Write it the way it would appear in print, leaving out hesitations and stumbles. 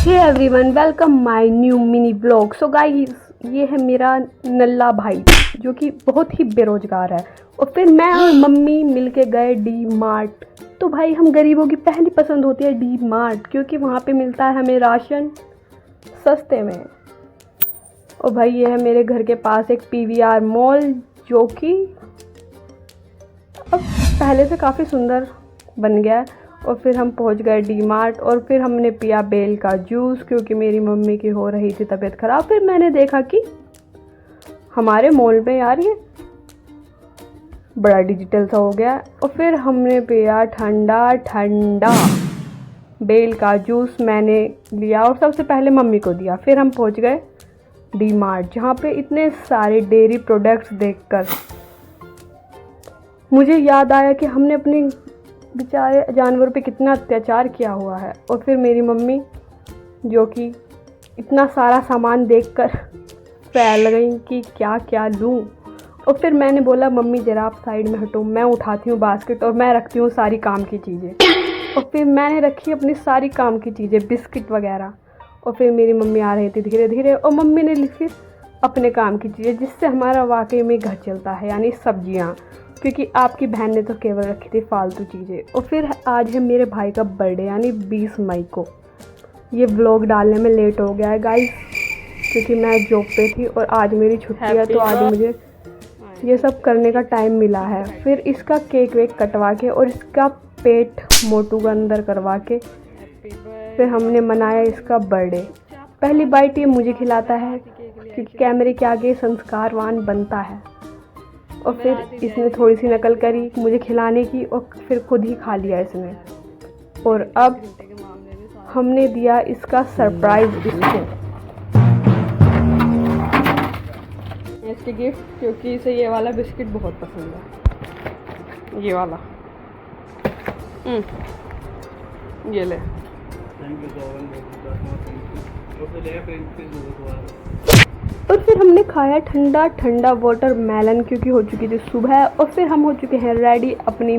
Hey everyone, welcome my new mini blog. So guys, ये है मेरा नल्ला भाई जो कि बहुत ही बेरोजगार है। और फिर मैं और मम्मी मिलके गए डी मार्ट। तो भाई, हम गरीबों की पहली पसंद होती है डी मार्ट, क्योंकि वहाँ पे मिलता है हमें राशन सस्ते में। और भाई, ये है मेरे घर के पास एक पीवीआर मॉल, जो कि अब पहले से काफ़ी सुंदर बन गया है। और फिर हम पहुंच गए डी मार्ट और फिर हमने पिया बेल का जूस, क्योंकि मेरी मम्मी की हो रही थी तबीयत ख़राब। फिर मैंने देखा कि हमारे मॉल में यार ये बड़ा डिजिटल सा हो गया। और फिर हमने पिया ठंडा ठंडा बेल का जूस। मैंने लिया और सबसे पहले मम्मी को दिया। फिर हम पहुंच गए डी मार्ट, जहाँ पे इतने सारे डेयरी प्रोडक्ट्स देखकर मुझे याद आया कि हमने अपने बेचारे जानवरों पे कितना अत्याचार किया हुआ है। और फिर मेरी मम्मी, जो कि इतना सारा सामान देखकर फैल गई कि क्या क्या लूँ। और फिर मैंने बोला, मम्मी ज़रा आप साइड में हटो, मैं उठाती हूँ बास्केट और मैं रखती हूँ सारी काम की चीज़ें। और फिर मैंने रखी अपनी सारी काम की चीज़ें, बिस्किट वगैरह। और फिर मेरी मम्मी आ रही थी धीरे धीरे, और मम्मी ने ली फिर अपने काम की चीज़ें, जिससे हमारा वाकई में घर चलता है, यानी सब्जियाँ, क्योंकि आपकी बहन ने तो केवल रखी थी फालतू चीज़ें। और फिर आज है मेरे भाई का बर्थडे, यानी 20 मई को। ये व्लॉग डालने में लेट हो गया है गाइस, क्योंकि मैं जॉब पे थी और आज मेरी छुट्टी है, तो आज मुझे ये सब करने का टाइम मिला है। फिर इसका केक वेक कटवा के और इसका पेट मोटू का अंदर करवा के फिर हमने मनाया इसका बर्थडे। पहली बाइट ये मुझे खिलाता है, क्योंकि कैमरे के आगे संस्कारवान बनता है। और फिर इसने थोड़ी सी नकल करी मुझे खिलाने की, और फिर खुद ही खा लिया इसने। और अब हमने दिया इसका सरप्राइज इसके गिफ्ट, क्योंकि इसे ये वाला बिस्किट बहुत पसंद है, ये वाला। ये ले। और फिर हमने खाया ठंडा ठंडा वाटरमेलन, क्योंकि हो चुकी थी सुबह। और फिर हम हो चुके हैं रेडी अपनी